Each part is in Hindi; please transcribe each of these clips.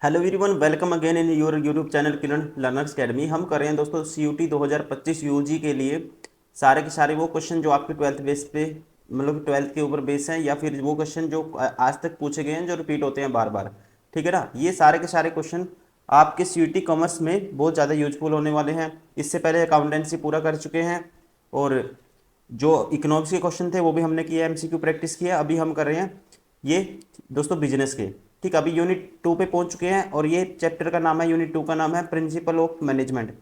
Hello everyone, welcome again in your YouTube channel Kiran learners academy. हम कर रहे हैं दोस्तों CUT 2025 यूजी के लिए सारे के सारे वो क्वेश्चन जो आपके ट्वेल्थ बेस पे मतलब ट्वेल्थ के ऊपर बेस हैं, या फिर वो क्वेश्चन जो आज तक पूछे गए हैं जो रिपीट होते हैं बार बार। ठीक है ना, ये सारे के सारे क्वेश्चन आपके CUT कॉमर्स में बहुत ज़्यादा यूजफुल होने वाले हैं। इससे पहले अकाउंटेंसी पूरा कर चुके हैं, और जो इकोनॉमिक्स के क्वेश्चन थे वो भी हमने किया, MCQ प्रैक्टिस किया। अभी हम कर रहे हैं ये दोस्तों बिजनेस के। ठीक, अभी यूनिट 2 पे पहुंच चुके हैं, और ये चैप्टर का नाम है, यूनिट 2 का नाम है प्रिंसिपल ऑफ मैनेजमेंट।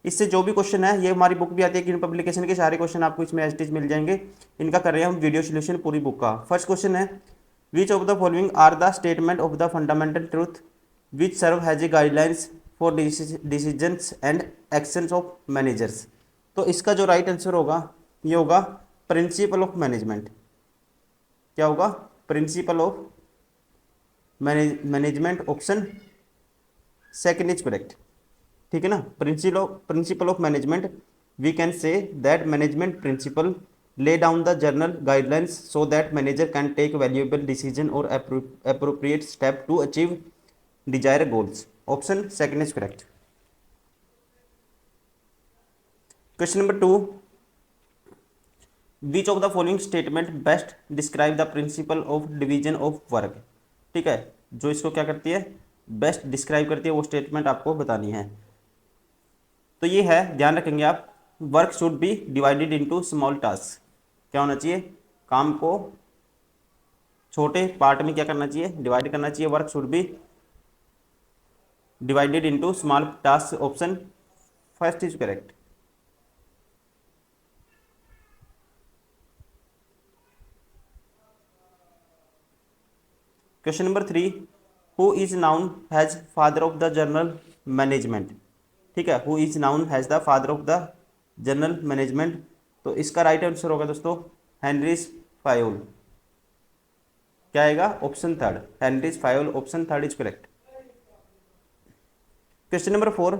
इससे जो भी क्वेश्चन है, ये हमारी बुक भी आती है किरण पब्लिकेशन के, सारे क्वेश्चन आपको इसमें एज इट इज मिल जाएंगे। इनका कर रहे हैं हम वीडियो सोल्यूशन पूरी बुक का। फर्स्ट क्वेश्चन है, which of the following are the statement of the fundamental truth which serve has a guidelines for decisions and actions of managers. तो इसका जो राइट आंसर होगा ये होगा प्रिंसिपल ऑफ मैनेजमेंट। क्या होगा? Principle of management, option second is correct. ठीक है ना, principle of management, we can say that management principle lay down the general guidelines so that manager can take valuable decision or appropriate step to achieve desired goals. Option second is correct. Question number 2, which of the following statement best describe the principle of division of work। ठीक है, जो इसको क्या करती है, बेस्ट डिस्क्राइब करती है, वो स्टेटमेंट आपको बतानी है। तो ये है, ध्यान रखेंगे आप, work should be divided into small task. क्या होना चाहिए? काम को छोटे पार्ट में क्या करना चाहिए? डिवाइड करना चाहिए। Work should be divided into small task, option first is correct. Question number 3, who is known has father of the general management. ठीक है, who is known has the father of the general management. तो इसका राइट आंसर होगा दोस्तों हेनरीज फायोल। क्या आएगा? Option third, Henri's Fayol, option third is correct. Question number 4,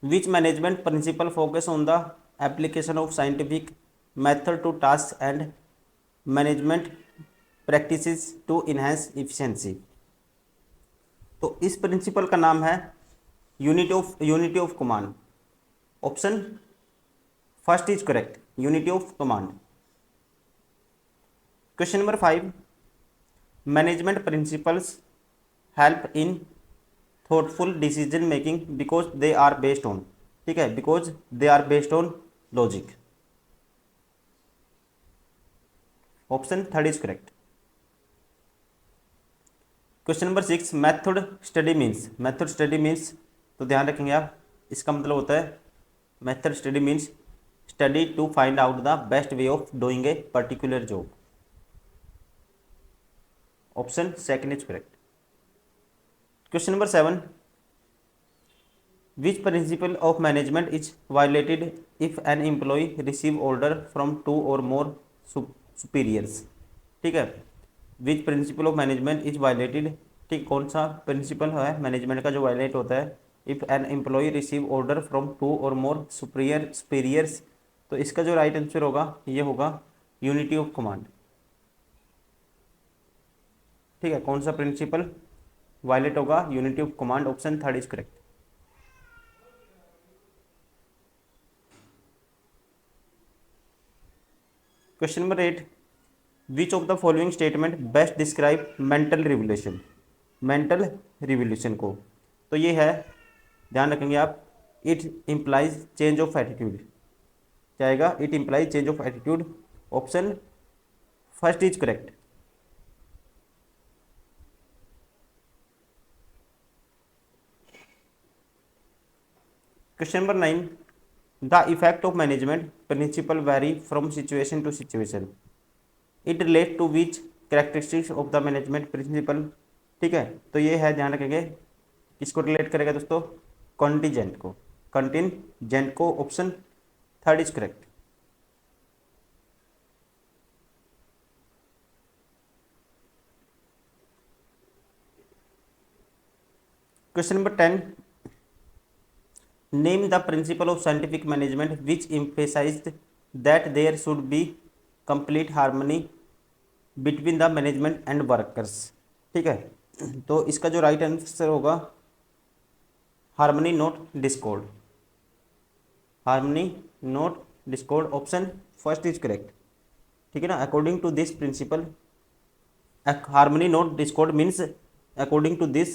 which management principle focus on the application of scientific method to task and management practices to enhance efficiency. तो इस प्रिंसिपल का नाम है unity of command, option first is correct, unity of command. Question number 5, management principles help in thoughtful decision making because they are based on. ठीक है, because they are based on logic, option third is correct. Question number 6, method study means. Method study means, तो ध्यान रखेंगे आप, इसका मतलब होता है method study means study to find out the best way of doing a particular job, option second is correct. Question number 7, which principle of management is violated if an employ receive order from two or more superiors. ठीक है, which principle of management is violated. ठीक, कौन सा प्रिंसिपल है मैनेजमेंट का जो वायलेट होता है? If an employ receive order from two or more superiors. तो इसका जो राइट आंसर होगा ये होगा यूनिटी ऑफ कमांड। ठीक है, कौन सा प्रिंसिपल वायलेट होगा? Unity of command, option third is correct. Question number 8, which of the following statement best describe mental revolution. Mental revolution को, तो ये है, ध्यान रखेंगे आप, it implies change of attitude. क्या आएगा? It implies change of attitude, option first is correct. Question number 9, the effect of management principle vary from situation to situation, it relate to which characteristics of the management principle. ठीक है, तो ये है, ध्यान रखेंगे, किसको रिलेट करेगा दोस्तों? कॉन्टीजेंट को, कंटिजेंट को, option third is correct. Question number 10, name the principle of scientific management which emphasized that there should be complete harmony between the management and workers. ठीक है, तो इसका जो राइट आंसर होगा harmony not discord, harmony not discord option first is correct. ठीक है ना, according to this principle harmony not discord means according to this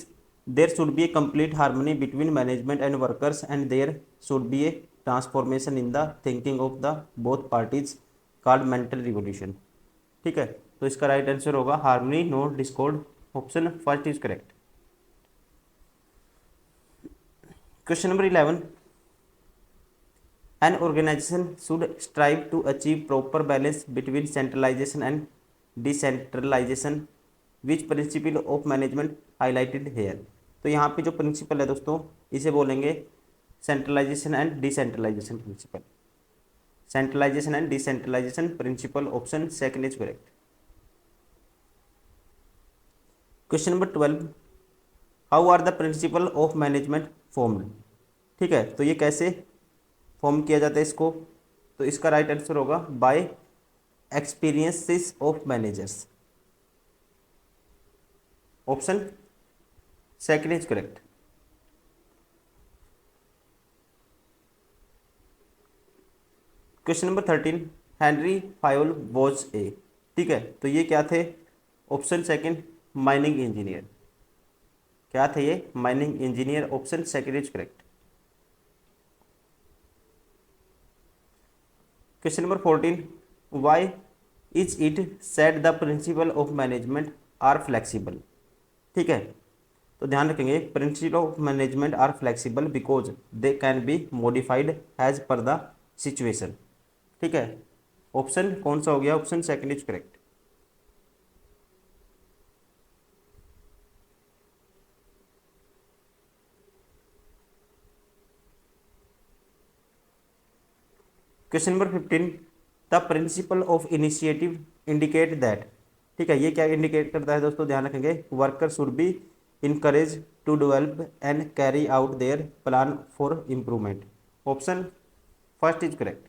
there should be a complete harmony between management and workers and there should be a transformation in the thinking of the both parties called mental revolution। ठीक है, तो इसका राइट आंसर होगा harmony not discord option first is correct. Question number 11, an organization should strive to achieve proper balance between centralization and decentralization which principle of management highlighted here। तो यहाँ पे जो प्रिंसिपल है दोस्तों इसे बोलेंगे centralisation and decentralisation principle, centralisation and decentralisation principle option second is correct. Question number 12, how are the principle of management formed. ठीक है, तो ये कैसे फॉर्म किया जाता है इसको, तो इसका राइट आंसर होगा by experiences of managers, option second is correct. Question number 13, Henri Fayol was a. ठीक है, तो ये क्या थे, ऑप्शन सेकंड माइनिंग इंजीनियर, क्या थे ये mining engineer, option second is correct. Question number 14, why is it said the principle of management are flexible. ठीक है, तो ध्यान रखेंगे principle of management are flexible because they can be modified as per the situation. ठीक है, ऑप्शन कौन सा हो गया, option second is correct. Question number 15, the principle of initiative indicate that. ठीक है, ये क्या इंडिकेट करता है दोस्तों, ध्यान रखेंगे worker should be encourage to develop and carry out their plan for improvement, option first is correct.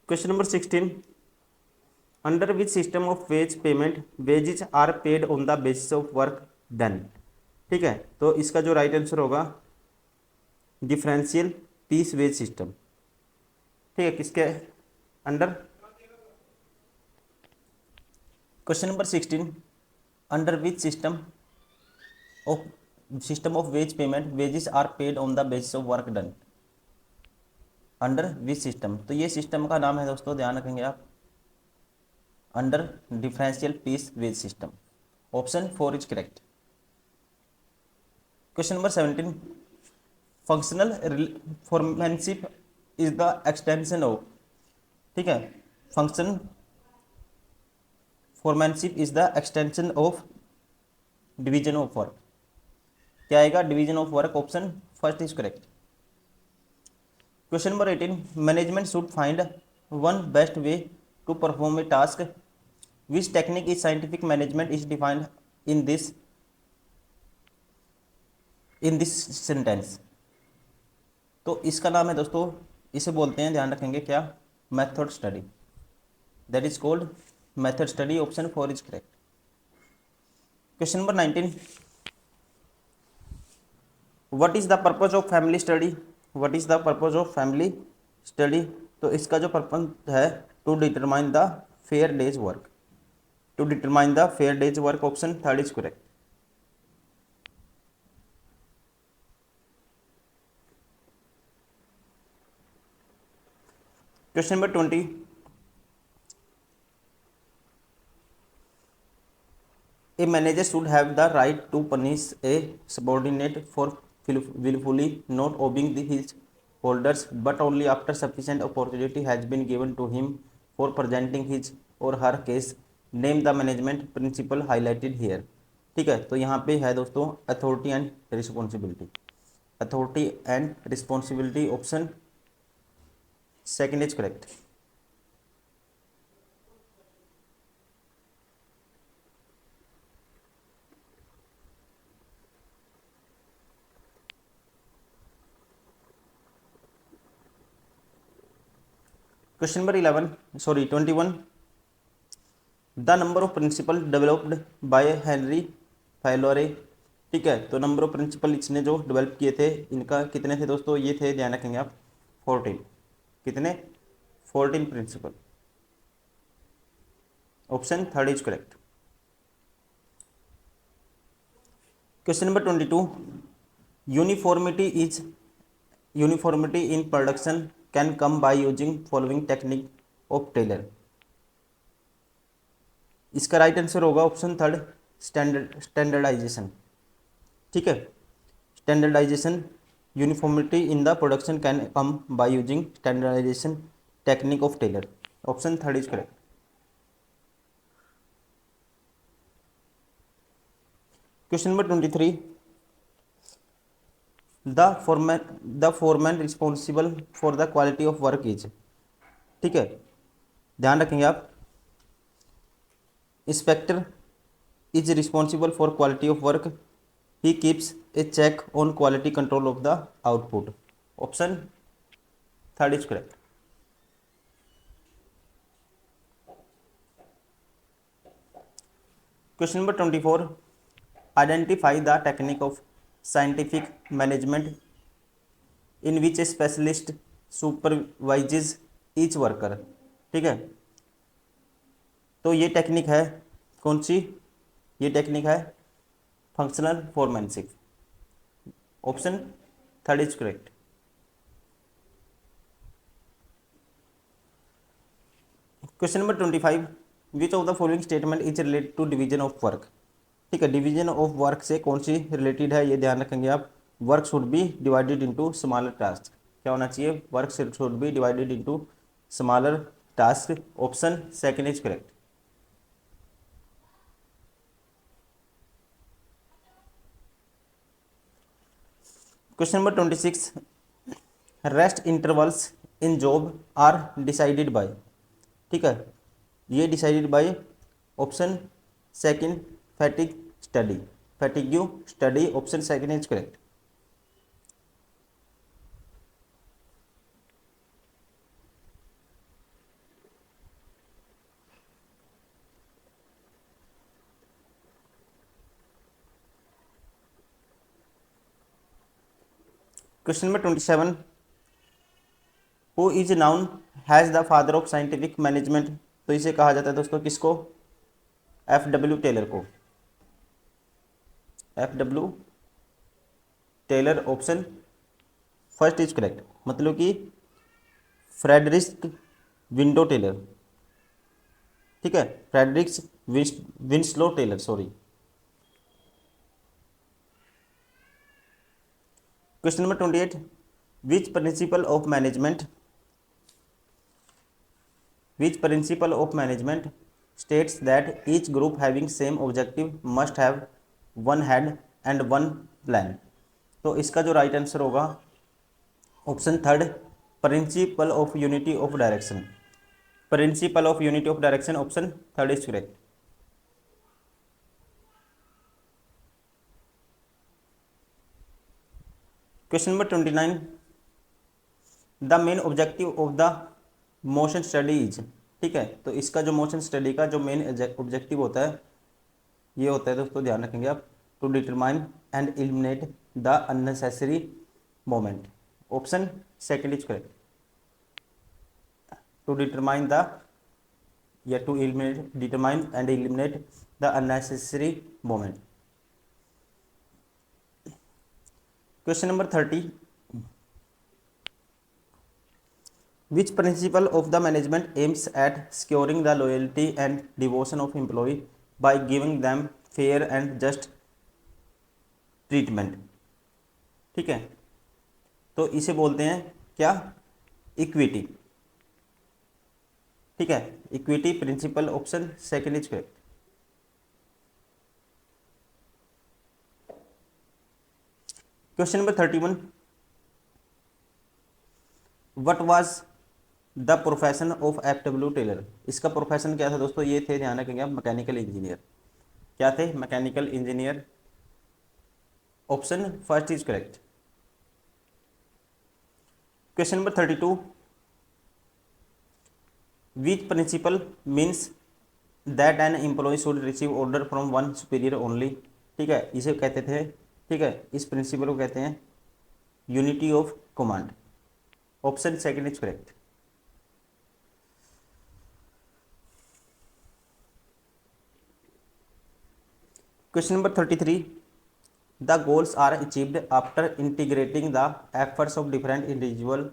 Question number 16, under which system of wage payment wages are paid on the basis of work done. ठीक है, तो इसका जो राइट आंसर होगा डिफरेंशियल पीस वेज सिस्टम। ठीक है, किसके under, question number 16, under which system of wage payment wages are paid on the basis of work done, under which system, तो ये सिस्टम का नाम है दोस्तों, ध्यान रखेंगे आप, under differential piece wage system, option four is correct. Question number 17, functional foremanship is the extension of. ठीक है, function foremanship is the extension of division of work, क्या आएगा division of work, option first is correct. Question number 18, management should find one best way to perform a task which technique is scientific management is defined in this sentence. तो इसका नाम है दोस्तों, इसे बोलते हैं, ध्यान रखेंगे क्या, method study, that is called method study, option four is correct. Question number 19, what is the purpose of family study, what is the purpose of family study, तो इसका जो पर्पज है to determine the fair day's work, to determine the fair day's work, option third is correct. Question number 20, a manager should have the right to punish a subordinate for willfully not obeying his orders but only after sufficient opportunity has been given to him for presenting his or her case, name the management principle highlighted here। ठीक है, तो यहाँ पे है दोस्तों authority and responsibility, authority and responsibility, option second is correct. Question number 21, the number of principle developed by Henri Fayol. ठीक है, तो नंबर ऑफ प्रिंसिपल इसने जो डेवलप किए थे इनका कितने थे दोस्तों, ये थे, ध्यान रखेंगे आप, 14। कितने? 14 principle. Option third is correct. Question number 22, uniformity is uniformity in production can come by using following technique of Taylor. इसका राइट आंसर होगा ऑप्शन थर्ड, स्टैंडर्डाइजेशन। ठीक है, standardisation, uniformity in the production can come by using standardisation technique of Taylor. Option third is correct. Question number 23, the foreman responsible for the quality of work is. ठीक है, ध्यान रखेंगे आप, inspector is responsible for quality of work, he keeps a check on quality control of the output. Option third is correct. Question number 24, identify the technique of scientific management in which a specialist supervises each worker. ठीक है, तो ये टेक्निक है कौन सी? ये टेक्निक है functional foremanship. Option third is correct. Question number 25, which of the following statement is related to division of work. ठीक है, डिवीजन ऑफ वर्क से कौन सी रिलेटेड है, ये ध्यान रखेंगे आप। Work should be divided into smaller task. क्या होना चाहिए? Work should be divided into smaller task. Option second is correct. Question number 26, rest intervals in job are decided by. ठीक है, ये decided by option second, fatigue study, fatigue study. Option second is correct. Question number 27, who is known has the father of scientific management. तो इसे कहा जाता है दोस्तों किसको? FW टेलर को। FW Taylor. Option first is correct, मतलब कि फ्रेडरिक विंडो टेलर। ठीक है, Fredericks Winslow Taylor, sorry. Question number 28, which principle of management states that each group having same objective must have one head and one plan। तो इसका जो राइट आंसर होगा option third, principle of unity of direction. Principle of unity of direction. Option third is correct. Question number 29, the main objective of the motion study is. ठीक है, तो इसका जो मोशन स्टडी का जो मेन ऑब्जेक्टिव होता है ये होता है दोस्तों, ध्यान रखेंगे आप, to determine and eliminate the unnecessary moment. Option second is correct. To determine the या to eliminate, determine and eliminate the unnecessary moment. Question number 30, which principle of the management aims at securing the loyalty and devotion of employee by giving them fair and just treatment। ठीक है, तो इसे बोलते हैं क्या? इक्विटी। ठीक है, equity principle. Option second is correct. Question number 31, what was the profession of FW Taylor. इसका प्रोफेशन क्या था दोस्तों? ये थे, ध्यान रखेंगे आप, मैकेनिकल इंजीनियर। क्या थे? Mechanical engineer. Option first is correct. Question number 32, which principle means that an employ should receive order from one superior only. ठीक है, इसे कहते थे, ठीक है, इस प्रिंसिपल को कहते हैं unity of command. Option second is correct. Question number 33, the goals are achieved after integrating the efforts of different individual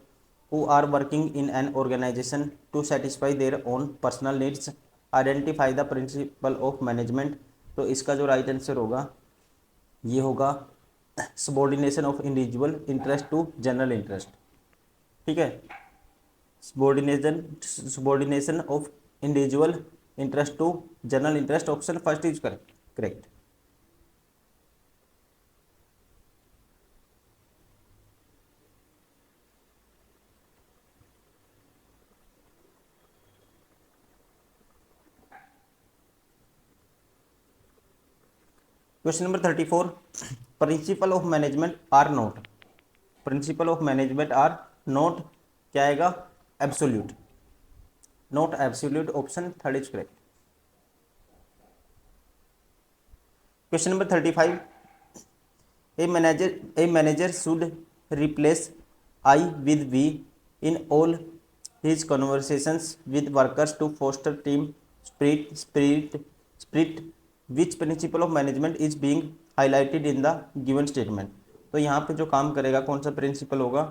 who are working in an organization to satisfy their own personal needs, identify the principle of management। तो इसका जो राइट आंसर होगा ये होगा subordination of individual interest to general interest. ठीक है, subordination of individual interest to general interest, option first is correct. Question number 34, principle of management are not, principle of management are not क्या आएगा, absolute, not absolute, option third is correct. Question number 35, a manager should replace I with we in all his conversations with workers to foster team spirit which principle of management is being highlighted in the given statement. तो यहाँ पे जो काम करेगा कौन सा प्रिंसिपल होगा,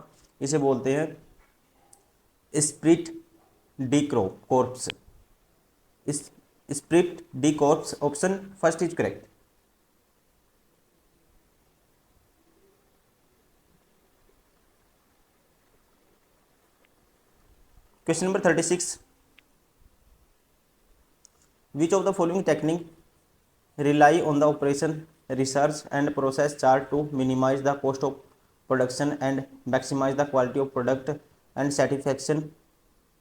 इसे बोलते हैं spirit D corps, spirit D corps, option first is correct. Question number 36, which of the following technique rely on the operation research and process chart to minimize the cost of production and maximize the quality of product and satisfaction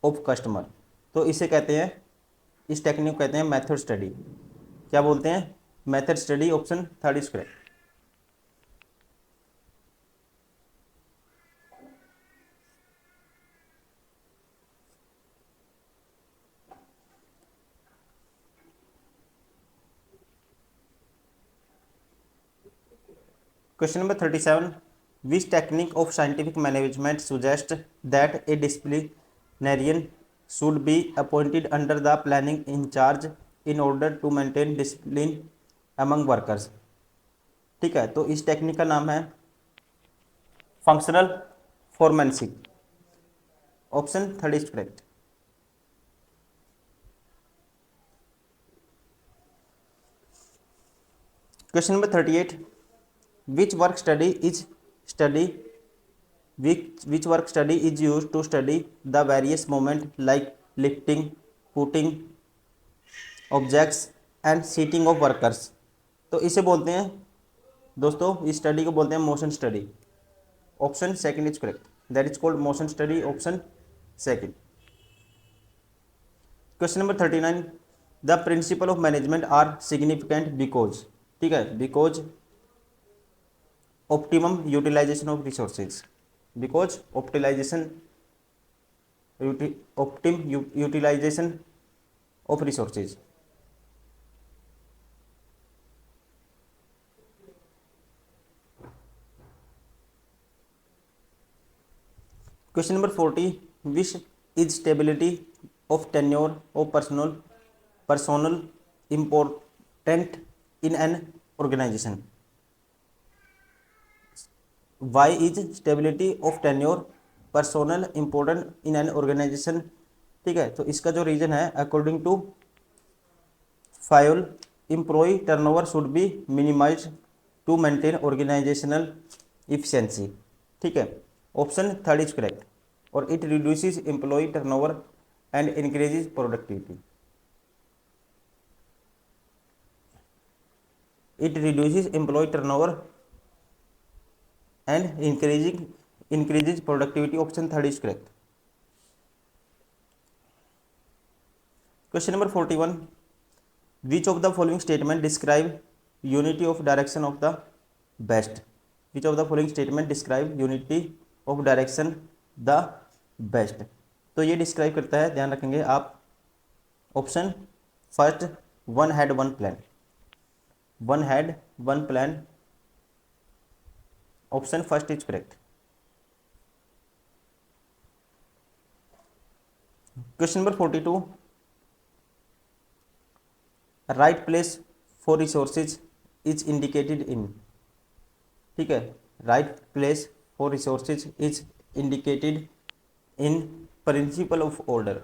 of customer। तो इसे कहते हैं, इस टेक्निक को कहते हैं मेथड स्टडी। क्या बोलते हैं, method study, option third is correct. Question number 37, which technique of scientific management suggests that a disciplinarian should be appointed under the planning in charge in order to maintain discipline among workers। ठीक है, तो इस टेक्निक का नाम है functional foremanship, option third is correct. Question number 38, which work study is used to study the various movement like lifting, putting objects and seating of workers। तो इसे बोलते हैं दोस्तों, इस स्टडी को बोलते हैं motion study, option second is correct, that is called motion study, option second. Question number 39, the principle of management are significant because, ठीक है, because optimum utilization of resources, because optimum utilization of resources। Question number 40, which is stability of tenure of personnel important in an organization। Why is stability of tenure personnel important in an organization। ठीक है, तो इसका जो रीजन है, according to Fayol employ turnover should be minimise to maintain organisational efficiency. ठीक है, ऑप्शन थर्ड इज करेक्ट, और it reduces employ turnover and increases productivity. इट रिड्यूसेस एम्प्लॉय टर्नओवर and increases productivity, option third is correct। Question number 41, which of the following statement describe unity of direction of the best, which of the following statement describe unity of direction the best। तो ये डिस्क्राइब करता है, ध्यान रखेंगे आप, option first, one head one plan, one head one plan, option first is correct. Question number 42, right place for resources is indicated in, ठीक है, right place for resources is indicated in principle of order,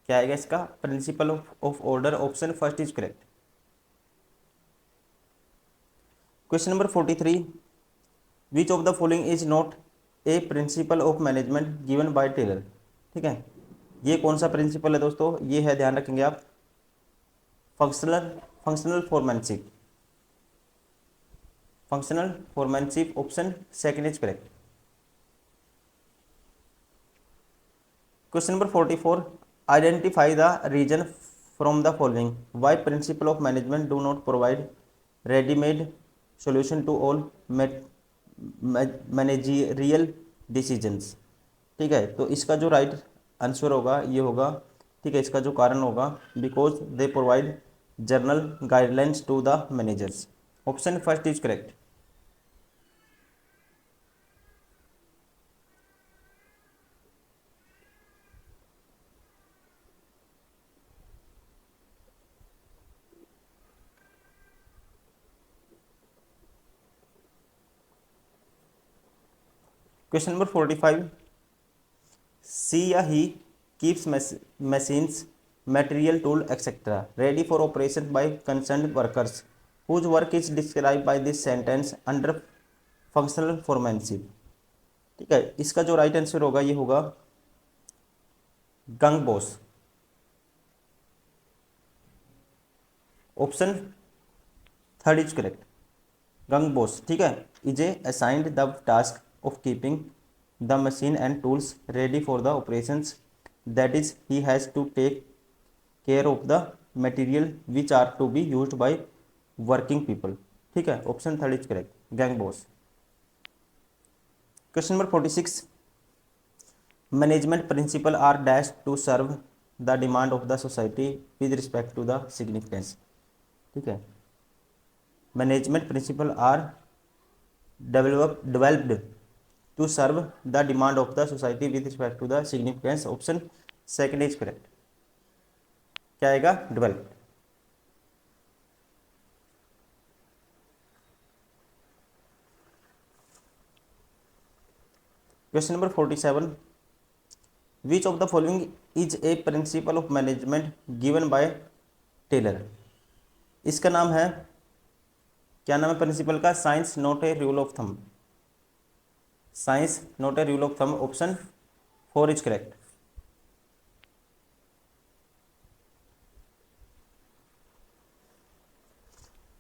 क्या आएगा इसका, principle of order, option first is correct. Question number 43, which of the following is not a principle of management given by Taylor, ठीक है, ये कौन सा प्रिंसिपल है दोस्तों, ये है, ध्यान रखेंगे आप, functional foremanship, functional foremanship, option second is correct. Question number 44, identify the reason from the following why principle of management do not provide readymade solution to all managerial decisions, ठीक है, तो इसका जो राइट आंसर होगा ये होगा, ठीक है, इसका जो कारण होगा, because they provide general guidelines to the managers, option first is correct. Question number 45, सी या he keeps machines, material tool etc ready for operation by concerned workers whose work is described by this sentence under functional foremanship, ठीक है, इसका जो राइट आंसर होगा ये होगा gang boss, option third is correct, gang boss, ठीक है, is a assigned the task of keeping the machine and tools ready for the operations, that is he has to take care of the material which are to be used by working people, ठीक है, option third is correct, gang boss. Question number 46, management principle are dash to serve the demand of the society with respect to the significance, ठीक है, management principle are developed to serve the demand of the society with respect to the significance, option second is correct, क्या आएगा, develop. Question number 47, which of the following is a principle of management given by Taylor, इसका नाम है, क्या नाम है प्रिंसिपल का, science not a rule of thumb, science not a rule of thumb, option four is correct.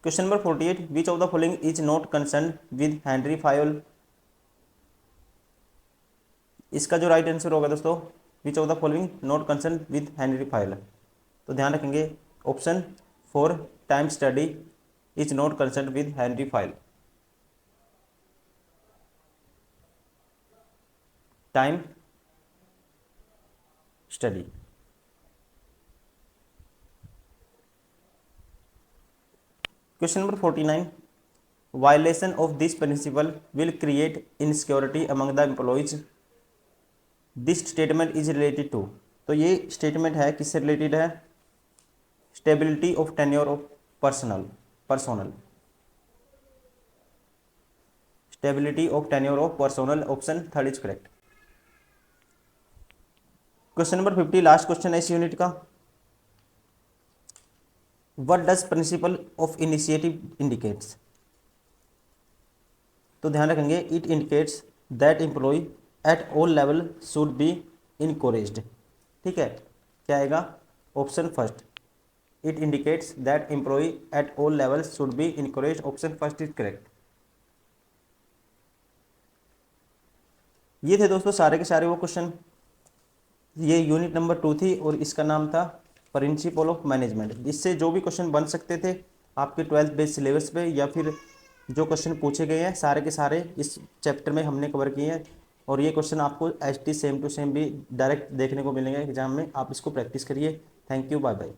Question number 48, which of the following is not concern with Henri Fayol, इसका जो राइट आंसर होगा दोस्तों, which of the following not concern with Henri Fayol, तो ध्यान रखेंगे option four, time study is not concern with Henri Fayol, time study. Question number 49, violation of this principle will create insecurity among the employees, this statement is related to, तो ये स्टेटमेंट है किससे रिलेटेड है, stability of tenure of personnel, stability of tenure of personnel, option third is correct. Question number 50, last question है इस यूनिट का, what does principle of initiative indicates, तो ध्यान रखेंगे, it indicates that employ at all level should be encouraged, ठीक है, क्या आएगा, option first, it indicates that employ at all level should be encouraged, option first is correct. ये थे दोस्तों सारे के सारे वो क्वेश्चन, ये यूनिट नंबर 2 थी और इसका नाम था प्रिंसिपल ऑफ मैनेजमेंट। इससे जो भी क्वेश्चन बन सकते थे आपके 12th बेस्ड सिलेबस पे, या फिर जो क्वेश्चन पूछे गए हैं सारे के सारे इस चैप्टर में हमने कवर किए हैं, और ये क्वेश्चन आपको एसटी सेम टू सेम भी डायरेक्ट देखने को मिलेंगे एग्जाम में, आप इसको प्रैक्टिस करिए। Thank you, bye bye.